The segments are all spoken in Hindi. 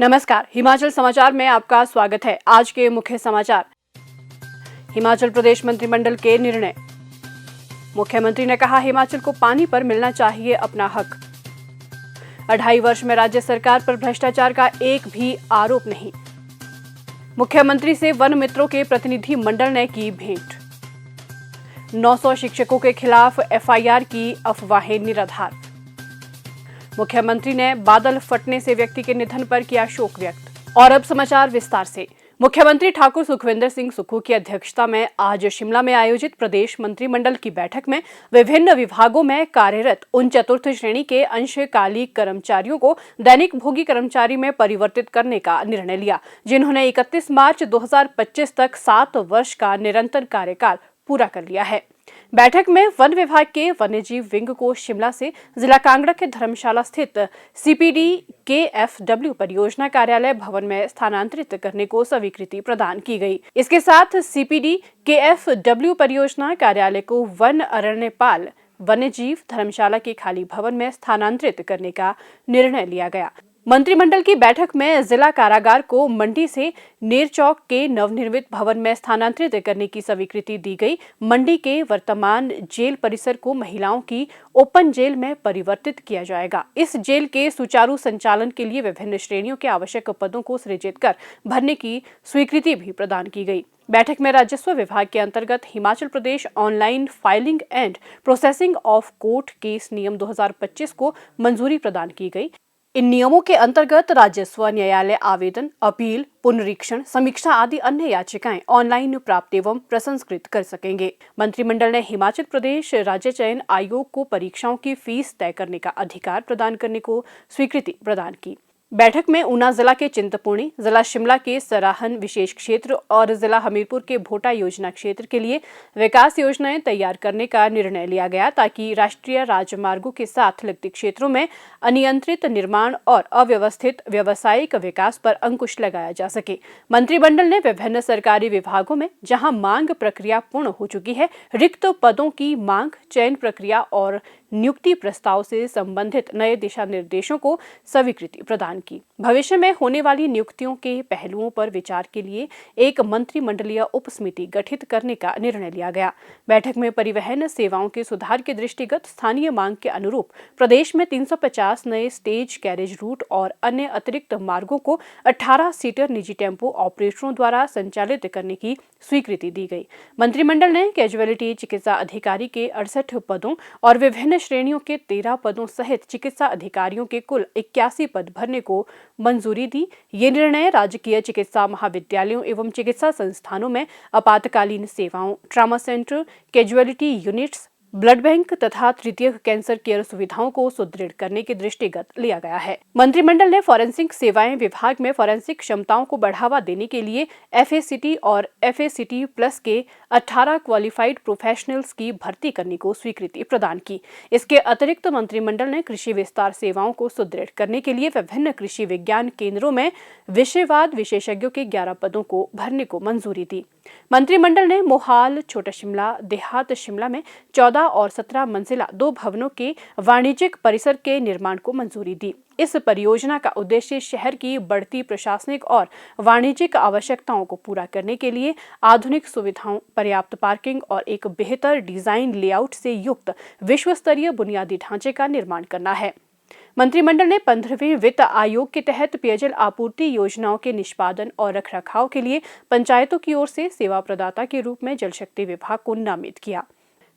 नमस्कार, हिमाचल समाचार में आपका स्वागत है। आज के मुख्य समाचार। हिमाचल प्रदेश मंत्रिमंडल के निर्णय। मुख्यमंत्री ने कहा, हिमाचल को पानी पर मिलना चाहिए अपना हक। 2.5 वर्ष में राज्य सरकार पर भ्रष्टाचार का एक भी आरोप नहीं। मुख्यमंत्री से वन मित्रों के प्रतिनिधि मंडल ने की भेंट। 900 शिक्षकों के खिलाफ एफआईआर की अफवाहें निराधार। मुख्यमंत्री ने बादल फटने से व्यक्ति के निधन पर किया शोक व्यक्त। और अब समाचार विस्तार से। मुख्यमंत्री ठाकुर सुखविंदर सिंह सुक्खू की अध्यक्षता में आज शिमला में आयोजित प्रदेश मंत्रिमंडल की बैठक में विभिन्न विभागों में कार्यरत उन चतुर्थ श्रेणी के अंशकालिक कर्मचारियों को दैनिक भोगी कर्मचारी में परिवर्तित करने का निर्णय लिया, जिन्होंने 31 मार्च 2025 तक 7 वर्ष का निरंतर कार्यकाल पूरा कर लिया है। बैठक में वन विभाग के वन्यजीव विंग को शिमला से जिला कांगड़ा के धर्मशाला स्थित सीपीडी केएफडब्ल्यू परियोजना कार्यालय भवन में स्थानांतरित करने को स्वीकृति प्रदान की गई। इसके साथ सीपीडी केएफडब्ल्यू परियोजना कार्यालय को वन अरण्यपाल वन्यजीव धर्मशाला के खाली भवन में स्थानांतरित करने का निर्णय लिया गया। मंत्रिमंडल की बैठक में जिला कारागार को मंडी से नेरचौक के नवनिर्मित भवन में स्थानांतरित करने की स्वीकृति दी गई। मंडी के वर्तमान जेल परिसर को महिलाओं की ओपन जेल में परिवर्तित किया जाएगा। इस जेल के सुचारू संचालन के लिए विभिन्न श्रेणियों के आवश्यक पदों को सृजित कर भरने की स्वीकृति भी प्रदान की गई। बैठक में राजस्व विभाग के अंतर्गत Himachal Pradesh online filing and processing of court case नियम 2025 को मंजूरी प्रदान की गई। इन नियमों के अंतर्गत राजस्व न्यायालय आवेदन, अपील, पुनरीक्षण, समीक्षा आदि अन्य याचिकाएं ऑनलाइन प्राप्त एवं प्रसंस्कृत कर सकेंगे। मंत्रिमंडल ने हिमाचल प्रदेश राज्य चयन आयोग को परीक्षाओं की फीस तय करने का अधिकार प्रदान करने को स्वीकृति प्रदान की। बैठक में ऊना जिला के चिंतपूर्णी, जिला शिमला के सराहन विशेष क्षेत्र और जिला हमीरपुर के भोटा योजना क्षेत्र के लिए विकास योजनाएं तैयार करने का निर्णय लिया गया, ताकि राष्ट्रीय राजमार्गों के साथ लगते क्षेत्रों में अनियंत्रित निर्माण और अव्यवस्थित व्यावसायिक विकास पर अंकुश लगाया जा सके। मंत्रिमंडल ने विभिन्न सरकारी विभागों में जहां मांग प्रक्रिया पूर्ण हो चुकी है, रिक्त पदों की मांग, चयन प्रक्रिया और नियुक्ति प्रस्ताव से संबंधित नए दिशा निर्देशों को स्वीकृति प्रदान की। भविष्य में होने वाली नियुक्तियों के पहलुओं पर विचार के लिए एक मंत्रिमंडलीय उपसमिति गठित करने का निर्णय लिया गया। बैठक में परिवहन सेवाओं के सुधार के दृष्टिगत स्थानीय मांग के अनुरूप प्रदेश में 350 नए स्टेज कैरेज रूट और अन्य अतिरिक्त मार्गों को 18 सीटर निजी टेम्पो ऑपरेटरों द्वारा संचालित करने की स्वीकृति दी गई। मंत्रिमंडल ने कैजुअलिटी चिकित्सा अधिकारी के 68 पदों और विभिन्न श्रेणियों के 13 पदों सहित चिकित्सा अधिकारियों के कुल 81 पद भरने को मंजूरी दी। ये निर्णय राजकीय चिकित्सा महाविद्यालयों एवं चिकित्सा संस्थानों में आपातकालीन सेवाओं, trauma centre, casualty units, blood bank तथा तृतीयक कैंसर केयर सुविधाओं को सुदृढ़ करने के दृष्टिगत लिया गया है। मंत्रिमंडल ने फॉरेंसिक सेवाएं विभाग में फॉरेंसिक क्षमताओं को बढ़ावा देने के लिए FACT और FACT प्लस के 18 क्वालिफाइड प्रोफेशनल्स की भर्ती करने को स्वीकृति प्रदान की। इसके अतिरिक्त मंत्रिमंडल ने कृषि विस्तार सेवाओं को सुदृढ़ करने के लिए विभिन्न कृषि विज्ञान केंद्रों में विषयवाद विशेषज्ञों के 11 पदों को भरने को मंजूरी दी। मंत्रिमंडल ने मोहाल, छोटा शिमला, देहात शिमला में 14 और 17 मंजिला 2 भवनों के वाणिज्यिक परिसर के निर्माण को मंजूरी दी। इस परियोजना का उद्देश्य शहर की बढ़ती प्रशासनिक और वाणिज्यिक आवश्यकताओं को पूरा करने के लिए आधुनिक सुविधाओं, पर्याप्त पार्किंग और एक बेहतर डिजाइन लेआउट से युक्त विश्व स्तरीय बुनियादी ढांचे का निर्माण करना है। मंत्रिमंडल ने 15वें वित्त आयोग के तहत पेयजल आपूर्ति योजनाओं के निष्पादन और रखरखाव के लिए पंचायतों की ओर से सेवा प्रदाता के रूप में जल शक्ति विभाग को नामित किया।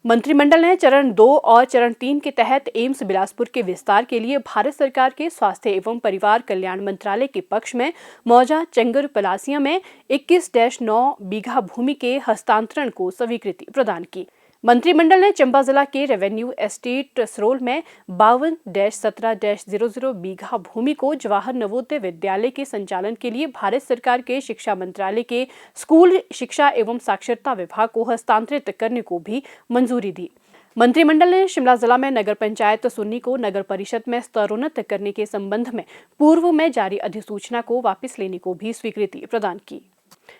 मंत्रिमंडल ने चरण 2 और चरण 3 के तहत एम्स बिलासपुर के विस्तार के लिए भारत सरकार के स्वास्थ्य एवं परिवार कल्याण मंत्रालय के पक्ष में मौजा चंगर पलासिया में 21-9 बीघा भूमि के हस्तांतरण को स्वीकृति प्रदान की। मंत्रिमंडल ने चंबा जिला के रेवेन्यू एस्टेट सरोल में 52-17-00 बीघा भूमि को जवाहर नवोदय विद्यालय के संचालन के लिए भारत सरकार के शिक्षा मंत्रालय के स्कूल शिक्षा एवं साक्षरता विभाग को हस्तांतरित करने को भी मंजूरी दी। मंत्रिमंडल ने शिमला जिला में नगर पंचायत सुन्नी को नगर परिषद में स्तरोन्नत करने के संबंध में पूर्व में जारी अधिसूचना को वापस लेने को भी स्वीकृति प्रदान की।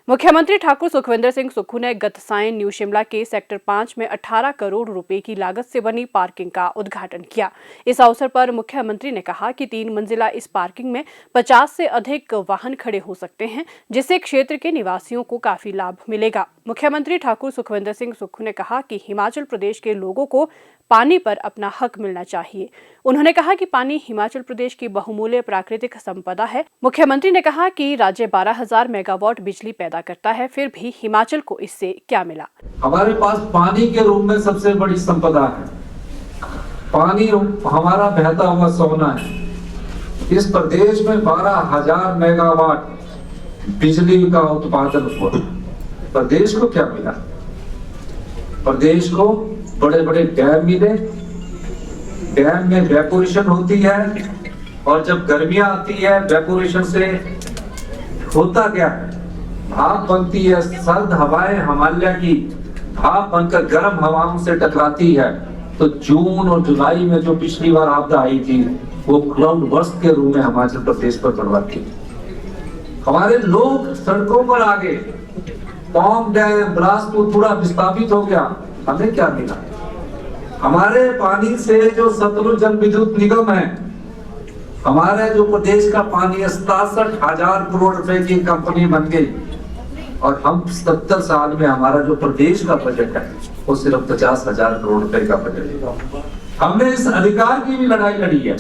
मुख्यमंत्री ठाकुर सुखविंदर सिंह सुक्खू ने गत सायं न्यू शिमला के सेक्टर 5 में 18 करोड़ रुपए की लागत से बनी पार्किंग का उद्घाटन किया। इस अवसर पर मुख्यमंत्री ने कहा कि 3 मंजिला इस पार्किंग में 50 से अधिक वाहन खड़े हो सकते हैं, जिससे क्षेत्र के निवासियों को काफी लाभ मिलेगा। मुख्यमंत्री ठाकुर सुखविंदर सिंह सुक्खू ने कहा कि हिमाचल प्रदेश के लोगों को पानी पर अपना हक मिलना चाहिए। उन्होंने कहा कि पानी हिमाचल प्रदेश की बहुमूल्य प्राकृतिक संपदा है। मुख्यमंत्री ने कहा कि राज्य 12,000 मेगावाट बिजली पैदा करता है, फिर भी हिमाचल को इससे क्या मिला? हमारे पास पानी के रूप में सबसे बड़ी संपदा है। पानी हमारा बहता हुआ सोना है। इस प्रदेश में 12,000 मेगावाट बिजली का उत्पादन हुआ। प्रदेश को क्या मिला? प्रदेश को बड़े बड़े डैम मिले। डैम में वेपोरेशन होती है और जब गर्मियां आती है वेपोरेशन से होता क्या है, भाप बनती है। सर्द हवाएं हिमालय की भाप बनकर गर्म हवाओं से टकराती है। तो जून और जुलाई में जो पिछली बार आपदा आई थी वो क्लाउड बर्स्ट के रूप में हिमाचल प्रदेश पर बढ़वाती है। हमारे लोग सड़कों पर आ गए। पौंग डैम बिलासपुर पूरा विस्थापित हो गया। हमें क्या मिला? हमारे पानी से जो सतलुज जल विद्युत निगम है, हमारे जो प्रदेश का पानी 67,000 करोड़ रुपए की कंपनी बन गई। और हम 70 साल में हमारा जो प्रदेश का बजट है वो सिर्फ 50,000 करोड़ रुपए का बजट है। हमने इस अधिकार की भी लड़ाई लड़ी है।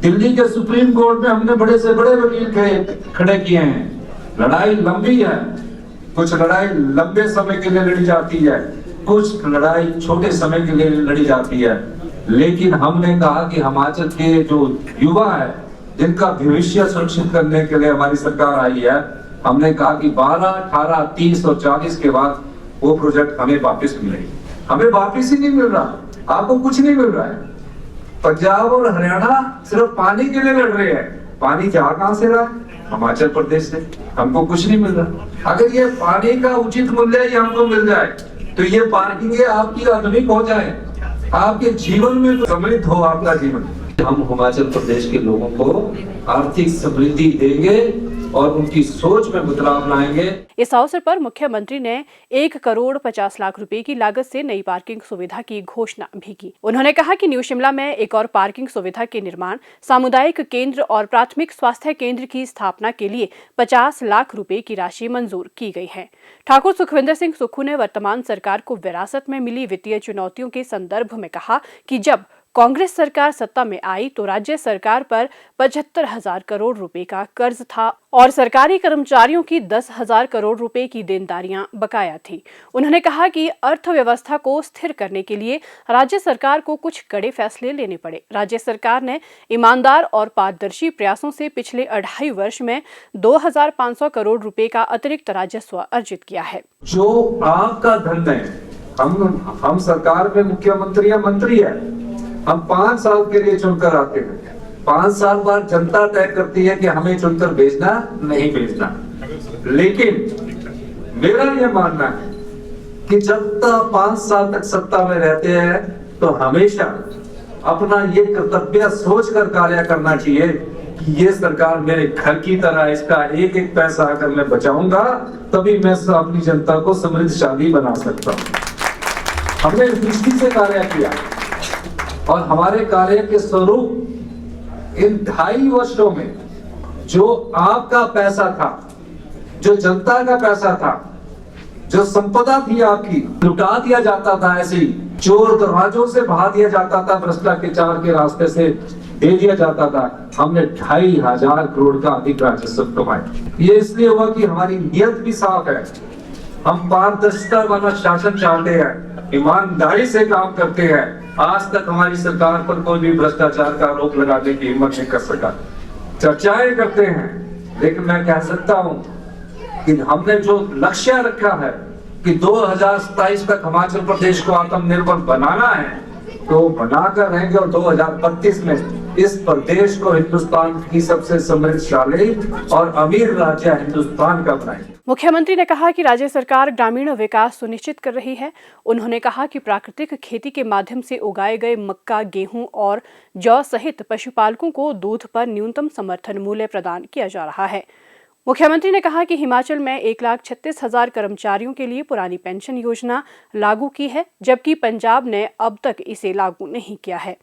दिल्ली के सुप्रीम कोर्ट में हमने बड़े से बड़े वकील खड़े किए हैं। लड़ाई लंबी है। कुछ लड़ाई लंबे समय के लिए लड़ी जाती है, कुछ लड़ाई छोटे समय के लिए लड़ी जाती है। लेकिन हमने कहा कि हिमाचल के जो युवा है, जिनका भविष्य सुरक्षित करने के लिए हमारी सरकार आई है, हमने कहा कि 12, 18, 30 और 40 के बाद वो प्रोजेक्ट हमें वापस मिलेगी। हमें वापस ही नहीं मिल रहा। आपको कुछ नहीं मिल रहा है। पंजाब और हरियाणा सिर्फ पानी के लिए लड़ रहे हैं। पानी जा कहां से रहा है? हिमाचल प्रदेश से। हमको कुछ नहीं मिल रहा। अगर ये पानी का उचित मूल्य ही हमको मिल जाए तो ये पार्किंग आपकी आधुनिक हो जाए, आपके जीवन में समृद्ध हो आपका जीवन। हम हिमाचल प्रदेश के लोगों को आर्थिक समृद्धि देंगे और उनकी सोच में बदलाव लाएंगे। इस अवसर पर मुख्यमंत्री ने 1 करोड़ 50 लाख रुपए की लागत से नई पार्किंग सुविधा की घोषणा भी की। उन्होंने कहा कि न्यू शिमला में एक और पार्किंग सुविधा के निर्माण, सामुदायिक केंद्र और प्राथमिक स्वास्थ्य केंद्र की स्थापना के लिए 50 लाख रुपए की राशि मंजूर की गई है। ठाकुर सुखविंदर सिंह सुक्खू ने वर्तमान सरकार को विरासत में मिली वित्तीय चुनौतियों के संदर्भ में कहा कि जब कांग्रेस सरकार सत्ता में आई तो राज्य सरकार पर 75,000 करोड़ रुपए का कर्ज था और सरकारी कर्मचारियों की 10,000 करोड़ रुपए की देनदारियां बकाया थी। उन्होंने कहा कि अर्थव्यवस्था को स्थिर करने के लिए राज्य सरकार को कुछ कड़े फैसले लेने पड़े। राज्य सरकार ने ईमानदार और पारदर्शी प्रयासों से पिछले 2.5 वर्ष में 2,500 करोड़ रुपए का अतिरिक्त राजस्व अर्जित किया है। जो आपका धन है, हम सरकार में मुख्यमंत्री या मंत्री है, हम 5 साल के लिए चुनकर आते हैं। 5 साल बाद जनता तय करती है कि हमें चुनकर भेजना नहीं भेजना। लेकिन मेरा यह मानना है कि जब तक 5 साल तक सत्ता में रहते हैं तो हमेशा अपना ये कर्तव्य सोचकर कार्य करना चाहिए कि ये सरकार मेरे घर की तरह, इसका एक एक पैसा अगर मैं बचाऊंगा तभी मैं अपनी जनता को समृद्धशाली बना सकता हूं। हमने इस दृष्टि से कार्य किया और हमारे कार्य के स्वरूप इन 2.5 वर्षों में जो आपका पैसा था, जो जनता का पैसा था, जो संपदा थी आपकी, लुटा दिया जाता था, ऐसे ही चोर दरवाजों से भगा दिया जाता था, भ्रष्टाचार के रास्ते से दे दिया जाता था। हमने 2,500 करोड़ का अधिक राजस्व कमाया। ये इसलिए हुआ कि हमारी नीयत भी साफ है। हम पारदर्शिता वाला शासन चाहते हैं, ईमानदारी से काम करते हैं। आज तक हमारी सरकार पर कोई भी भ्रष्टाचार का आरोप लगाने की हिम्मत नहीं कर सका। चर्चाएं करते हैं, लेकिन मैं कह सकता हूं कि हमने जो लक्ष्य रखा है कि 2027 तक हिमाचल प्रदेश को आत्मनिर्भर बनाना है, तो बनाकर रहेंगे और 2032 में इस प्रदेश को हिंदुस्तान की सबसे समृद्धशाली और अमीर राज्य हिंदुस्तान का बनाएंगे। मुख्यमंत्री ने कहा कि राज्य सरकार ग्रामीण विकास सुनिश्चित कर रही है। उन्होंने कहा कि प्राकृतिक खेती के माध्यम से उगाए गए मक्का, गेहूं और जौ सहित पशुपालकों को दूध पर न्यूनतम समर्थन मूल्य प्रदान किया जा रहा है। मुख्यमंत्री ने कहा कि हिमाचल में 1,36,000 कर्मचारियों के लिए पुरानी पेंशन योजना लागू की है, जबकि पंजाब ने अब तक इसे लागू नहीं किया है।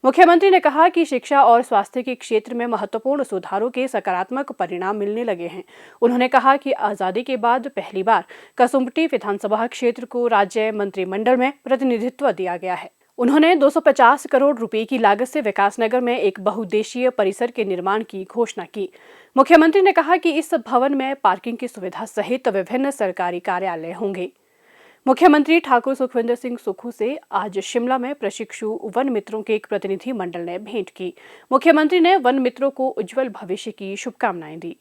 मुख्यमंत्री ने कहा कि शिक्षा और स्वास्थ्य के क्षेत्र में महत्वपूर्ण सुधारों के सकारात्मक परिणाम मिलने लगे हैं। उन्होंने कहा कि आजादी के बाद पहली बार कसुम्पटी विधानसभा क्षेत्र को राज्य मंत्रिमंडल में प्रतिनिधित्व दिया गया है। उन्होंने 250 करोड़ रुपए की लागत से विकासनगर में एक बहुउद्देशीय परिसर के निर्माण की घोषणा की। मुख्यमंत्री ने कहा कि इस भवन में पार्किंग की सुविधा सहित विभिन्न सरकारी कार्यालय होंगे। मुख्यमंत्री ठाकुर सुखविंदर सिंह सुक्खू से आज शिमला में प्रशिक्षु वन मित्रों के एक प्रतिनिधि मंडल ने भेंट की। मुख्यमंत्री ने वन मित्रों को उज्जवल भविष्य की शुभकामनाएं दी।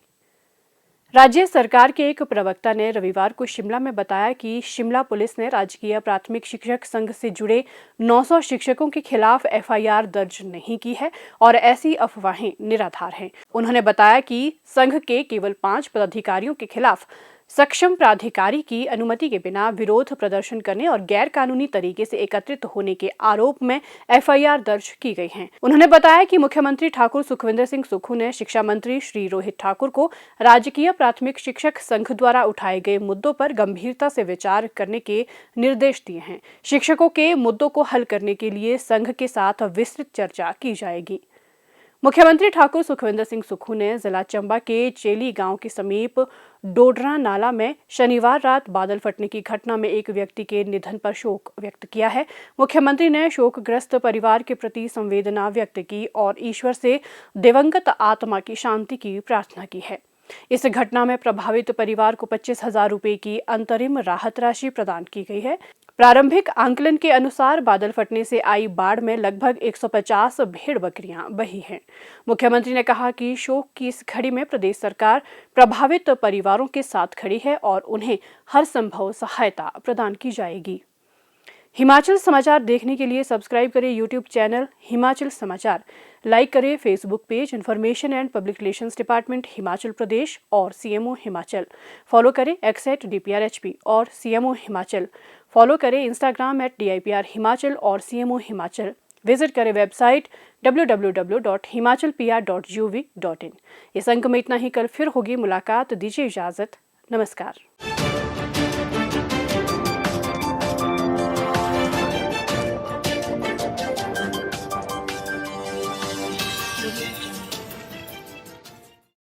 राज्य सरकार के एक प्रवक्ता ने रविवार को शिमला में बताया कि शिमला पुलिस ने राजकीय प्राथमिक शिक्षक संघ से जुड़े 900 शिक्षकों के खिलाफ एफआईआर दर्ज नहीं की है और ऐसी अफवाहें निराधार हैं। उन्होंने बताया कि संघ के केवल 5 पदाधिकारियों के खिलाफ सक्षम प्राधिकारी की अनुमति के बिना विरोध प्रदर्शन करने और गैर कानूनी तरीके से एकत्रित होने के आरोप में एफआईआर दर्ज की गई है। उन्होंने बताया कि मुख्यमंत्री ठाकुर सुखविंदर सिंह सुक्खू ने शिक्षा मंत्री श्री रोहित ठाकुर को राजकीय प्राथमिक शिक्षक संघ द्वारा उठाए गए मुद्दों पर गंभीरता से विचार करने के निर्देश दिए हैं। शिक्षकों के मुद्दों को हल करने के लिए संघ के साथ विस्तृत चर्चा की जाएगी। मुख्यमंत्री ठाकुर सुखविंदर सिंह सुक्खू ने जिला चंबा के चेली गांव के समीप डोडरा नाला में शनिवार रात बादल फटने की घटना में एक व्यक्ति के निधन पर शोक व्यक्त किया है। मुख्यमंत्री ने शोकग्रस्त परिवार के प्रति संवेदना व्यक्त की और ईश्वर से दिवंगत आत्मा की शांति की प्रार्थना की है। इस घटना में प्रभावित परिवार को 25,000 रुपए की अंतरिम राहत राशि प्रदान की गई है। प्रारंभिक आंकलन के अनुसार बादल फटने से आई बाढ़ में लगभग 150 भेड़ बकरियां बही हैं। मुख्यमंत्री ने कहा कि शोक की इस घड़ी में प्रदेश सरकार प्रभावित परिवारों के साथ खड़ी है और उन्हें हर संभव सहायता प्रदान की जाएगी। हिमाचल समाचार देखने के लिए सब्सक्राइब करें यूट्यूब चैनल हिमाचल समाचार, लाइक करें Facebook page information and public relations department Himachal Pradesh और सीएमओ हिमाचल, फॉलो करें @DPRHP और सीएमओ हिमाचल, फॉलो करें इंस्टाग्राम @DIPR हिमाचल और सीएमओ हिमाचल, विजिट करें वेबसाइट www.himachalpr.gov.in। इस अंक में इतना ही। कल फिर होगी मुलाकात। दीजिए इजाजत। नमस्कार।